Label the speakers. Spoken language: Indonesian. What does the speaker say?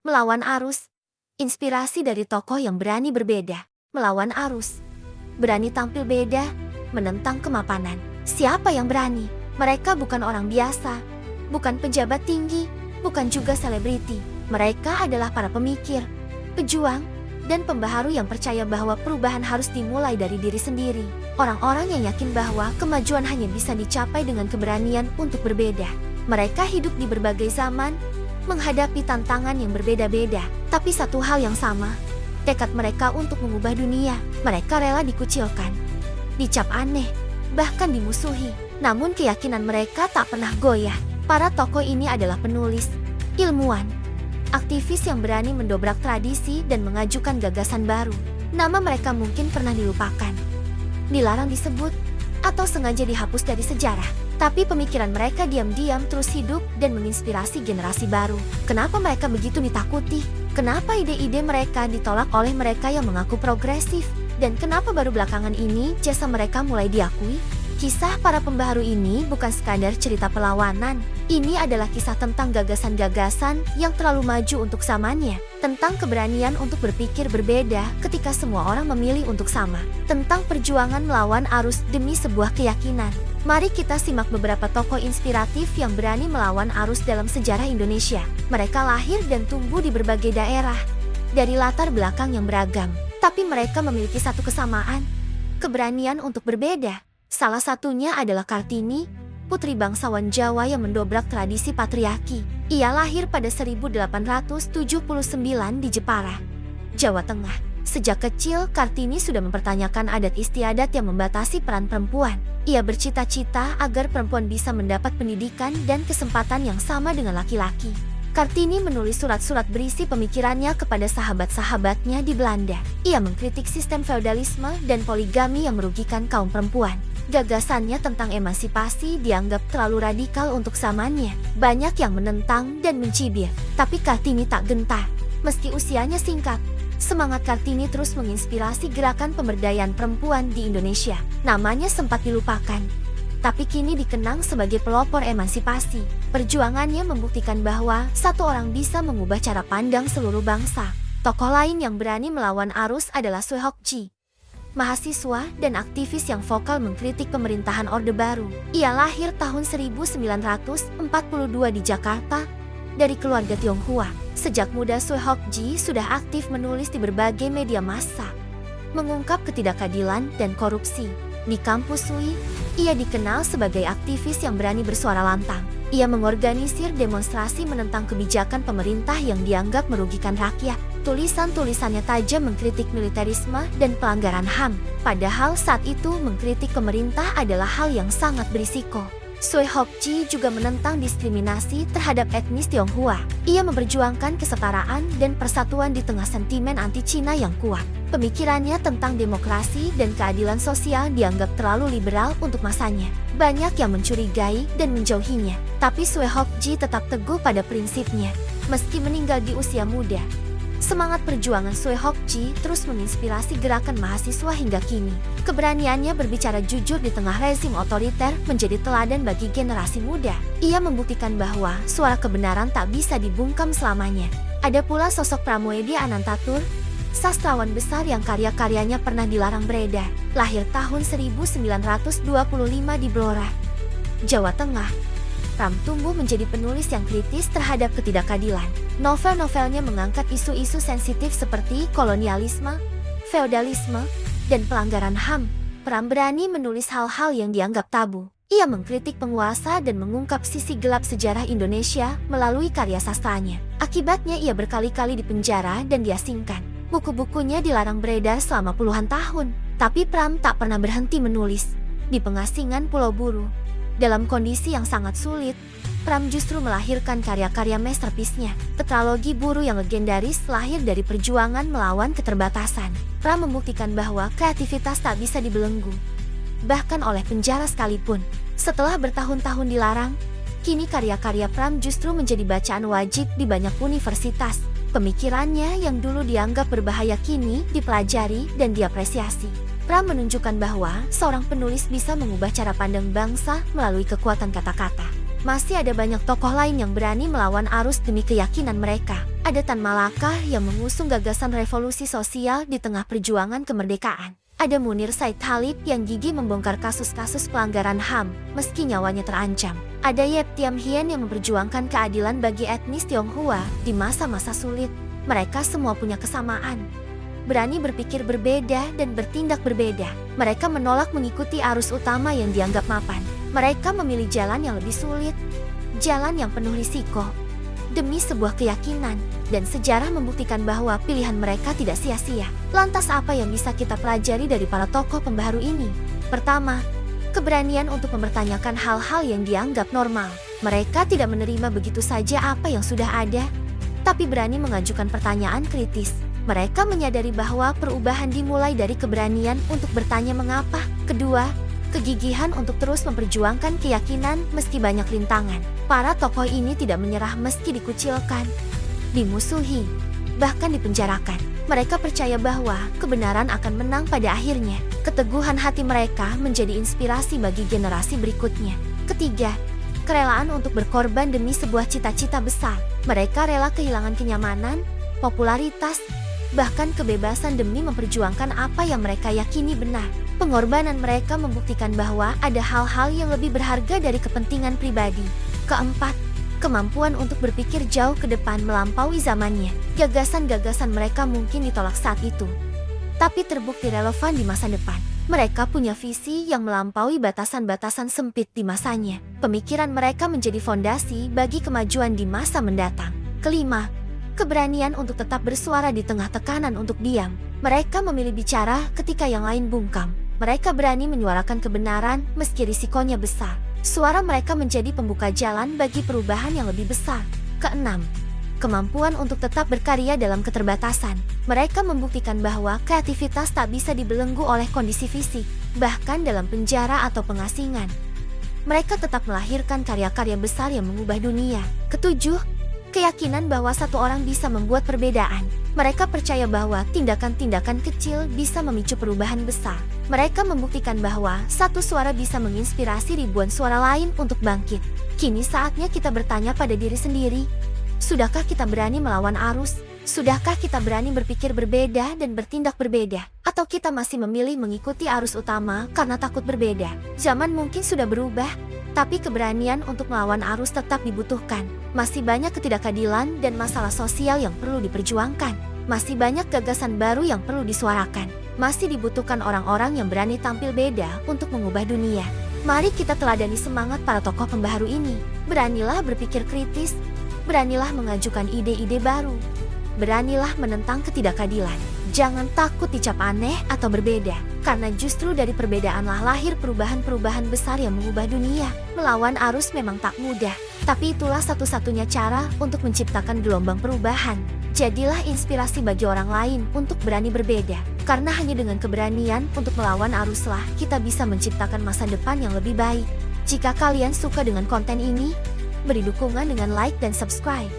Speaker 1: Melawan arus. Inspirasi dari tokoh yang berani berbeda. Melawan arus. Berani tampil beda, menentang kemapanan. Siapa yang berani? Mereka bukan orang biasa, bukan pejabat tinggi, bukan juga selebriti. Mereka adalah para pemikir, pejuang, dan pembaharu yang percaya bahwa perubahan harus dimulai dari diri sendiri. Orang-orang yang yakin bahwa kemajuan hanya bisa dicapai dengan keberanian untuk berbeda. Mereka hidup di berbagai zaman, menghadapi tantangan yang berbeda-beda, tapi satu hal yang sama, tekad mereka untuk mengubah dunia. Mereka rela dikucilkan, dicap aneh, bahkan dimusuhi. Namun keyakinan mereka tak pernah goyah. Para tokoh ini adalah penulis, ilmuwan, aktivis yang berani mendobrak tradisi dan mengajukan gagasan baru. Nama mereka mungkin pernah dilupakan, dilarang disebut, atau sengaja dihapus dari sejarah. Tapi pemikiran mereka diam-diam terus hidup dan menginspirasi generasi baru. Kenapa mereka begitu ditakuti? Kenapa ide-ide mereka ditolak oleh mereka yang mengaku progresif? Dan kenapa baru belakangan ini jasa mereka mulai diakui? Kisah para pembaharu ini bukan sekadar cerita perlawanan. Ini adalah kisah tentang gagasan-gagasan yang terlalu maju untuk zamannya. Tentang keberanian untuk berpikir berbeda ketika semua orang memilih untuk sama. Tentang perjuangan melawan arus demi sebuah keyakinan. Mari kita simak beberapa tokoh inspiratif yang berani melawan arus dalam sejarah Indonesia. Mereka lahir dan tumbuh di berbagai daerah, dari latar belakang yang beragam. Tapi mereka memiliki satu kesamaan, keberanian untuk berbeda. Salah satunya adalah Kartini, putri bangsawan Jawa yang mendobrak tradisi patriarki. Ia lahir pada 1879 di Jepara, Jawa Tengah. Sejak kecil, Kartini sudah mempertanyakan adat istiadat yang membatasi peran perempuan. Ia bercita-cita agar perempuan bisa mendapat pendidikan dan kesempatan yang sama dengan laki-laki. Kartini menulis surat-surat berisi pemikirannya kepada sahabat-sahabatnya di Belanda. Ia mengkritik sistem feodalisme dan poligami yang merugikan kaum perempuan. Gagasannya tentang emansipasi dianggap terlalu radikal untuk zamannya. Banyak yang menentang dan mencibir, tapi Kartini tak gentar. Meski usianya singkat, semangat Kartini terus menginspirasi gerakan pemberdayaan perempuan di Indonesia. Namanya sempat dilupakan, tapi kini dikenang sebagai pelopor emansipasi. Perjuangannya membuktikan bahwa satu orang bisa mengubah cara pandang seluruh bangsa. Tokoh lain yang berani melawan arus adalah Soehockji, mahasiswa dan aktivis yang vokal mengkritik pemerintahan Orde Baru. Ia lahir tahun 1942 di Jakarta, dari keluarga Tionghoa. Sejak muda Soehockji sudah aktif menulis di berbagai media massa, mengungkap ketidakadilan dan korupsi. Di kampus UI, ia dikenal sebagai aktivis yang berani bersuara lantang. Ia mengorganisir demonstrasi menentang kebijakan pemerintah yang dianggap merugikan rakyat. Tulisan-tulisannya tajam mengkritik militerisme dan pelanggaran HAM. Padahal saat itu mengkritik pemerintah adalah hal yang sangat berisiko. Soehockji juga menentang diskriminasi terhadap etnis Tionghoa. Ia memperjuangkan kesetaraan dan persatuan di tengah sentimen anti-Cina yang kuat. Pemikirannya tentang demokrasi dan keadilan sosial dianggap terlalu liberal untuk masanya. Banyak yang mencurigai dan menjauhinya, tapi Soehockji tetap teguh pada prinsipnya. Meski meninggal di usia muda, semangat perjuangan Soehockji terus menginspirasi gerakan mahasiswa hingga kini. Keberaniannya berbicara jujur di tengah rezim otoriter menjadi teladan bagi generasi muda. Ia membuktikan bahwa suara kebenaran tak bisa dibungkam selamanya. Ada pula sosok Pramoedya Anantatur, sastrawan besar yang karya-karyanya pernah dilarang beredar. Lahir tahun 1925 di Blora, Jawa Tengah. Pram tumbuh menjadi penulis yang kritis terhadap ketidakadilan. Novel-novelnya mengangkat isu-isu sensitif seperti kolonialisme, feodalisme, dan pelanggaran HAM. Pram berani menulis hal-hal yang dianggap tabu. Ia mengkritik penguasa dan mengungkap sisi gelap sejarah Indonesia melalui karya sastranya. Akibatnya ia berkali-kali dipenjara dan diasingkan. Buku-bukunya dilarang beredar selama puluhan tahun. Tapi Pram tak pernah berhenti menulis. Di pengasingan Pulau Buru, dalam kondisi yang sangat sulit, Pram justru melahirkan karya-karya masterpiece-nya. Tetralogi Buru yang legendaris lahir dari perjuangan melawan keterbatasan. Pram membuktikan bahwa kreativitas tak bisa dibelenggu, bahkan oleh penjara sekalipun. Setelah bertahun-tahun dilarang, kini karya-karya Pram justru menjadi bacaan wajib di banyak universitas. Pemikirannya yang dulu dianggap berbahaya kini dipelajari dan diapresiasi. Pram menunjukkan bahwa seorang penulis bisa mengubah cara pandang bangsa melalui kekuatan kata-kata. Masih ada banyak tokoh lain yang berani melawan arus demi keyakinan mereka. Ada Tan Malaka yang mengusung gagasan revolusi sosial di tengah perjuangan kemerdekaan. Ada Munir Said Khalid yang gigih membongkar kasus-kasus pelanggaran HAM meski nyawanya terancam. Ada Yap Tiam Hien yang memperjuangkan keadilan bagi etnis Tionghoa di masa-masa sulit. Mereka semua punya kesamaan. Berani berpikir berbeda dan bertindak berbeda. Mereka menolak mengikuti arus utama yang dianggap mapan. Mereka memilih jalan yang lebih sulit, jalan yang penuh risiko, demi sebuah keyakinan, dan sejarah membuktikan bahwa pilihan mereka tidak sia-sia. Lantas apa yang bisa kita pelajari dari para tokoh pembaharu ini? Pertama, keberanian untuk mempertanyakan hal-hal yang dianggap normal. Mereka tidak menerima begitu saja apa yang sudah ada, tapi berani mengajukan pertanyaan kritis. Mereka menyadari bahwa perubahan dimulai dari keberanian untuk bertanya mengapa. Kedua, kegigihan untuk terus memperjuangkan keyakinan meski banyak rintangan. Para tokoh ini tidak menyerah meski dikucilkan, dimusuhi, bahkan dipenjarakan. Mereka percaya bahwa kebenaran akan menang pada akhirnya. Keteguhan hati mereka menjadi inspirasi bagi generasi berikutnya. Ketiga, kerelaan untuk berkorban demi sebuah cita-cita besar. Mereka rela kehilangan kenyamanan, popularitas, bahkan kebebasan demi memperjuangkan apa yang mereka yakini benar. Pengorbanan mereka membuktikan bahwa ada hal-hal yang lebih berharga dari kepentingan pribadi. Keempat, kemampuan untuk berpikir jauh ke depan melampaui zamannya. Gagasan-gagasan mereka mungkin ditolak saat itu, tapi terbukti relevan di masa depan. Mereka punya visi yang melampaui batasan-batasan sempit di masanya. Pemikiran mereka menjadi fondasi bagi kemajuan di masa mendatang. Kelima, keberanian untuk tetap bersuara di tengah tekanan untuk diam. Mereka memilih bicara ketika yang lain bungkam. Mereka berani menyuarakan kebenaran meski risikonya besar. Suara mereka menjadi pembuka jalan bagi perubahan yang lebih besar. Keenam, kemampuan untuk tetap berkarya dalam keterbatasan. Mereka membuktikan bahwa kreativitas tak bisa dibelenggu oleh kondisi fisik, bahkan dalam penjara atau pengasingan. Mereka tetap melahirkan karya-karya besar yang mengubah dunia. Ketujuh, keyakinan bahwa satu orang bisa membuat perbedaan. Mereka percaya bahwa tindakan-tindakan kecil bisa memicu perubahan besar. Mereka membuktikan bahwa satu suara bisa menginspirasi ribuan suara lain untuk bangkit. Kini saatnya kita bertanya pada diri sendiri, sudahkah kita berani melawan arus? Sudahkah kita berani berpikir berbeda dan bertindak berbeda? Atau kita masih memilih mengikuti arus utama karena takut berbeda? Zaman mungkin sudah berubah, tapi keberanian untuk melawan arus tetap dibutuhkan. Masih banyak ketidakadilan dan masalah sosial yang perlu diperjuangkan. Masih banyak gagasan baru yang perlu disuarakan. Masih dibutuhkan orang-orang yang berani tampil beda untuk mengubah dunia. Mari kita teladani semangat para tokoh pembaharu ini. Beranilah berpikir kritis, beranilah mengajukan ide-ide baru, beranilah menentang ketidakadilan. Jangan takut dicap aneh atau berbeda, karena justru dari perbedaanlah lahir perubahan-perubahan besar yang mengubah dunia. Melawan arus memang tak mudah, tapi itulah satu-satunya cara untuk menciptakan gelombang perubahan. Jadilah inspirasi bagi orang lain untuk berani berbeda, karena hanya dengan keberanian untuk melawan aruslah kita bisa menciptakan masa depan yang lebih baik. Jika kalian suka dengan konten ini, beri dukungan dengan like dan subscribe.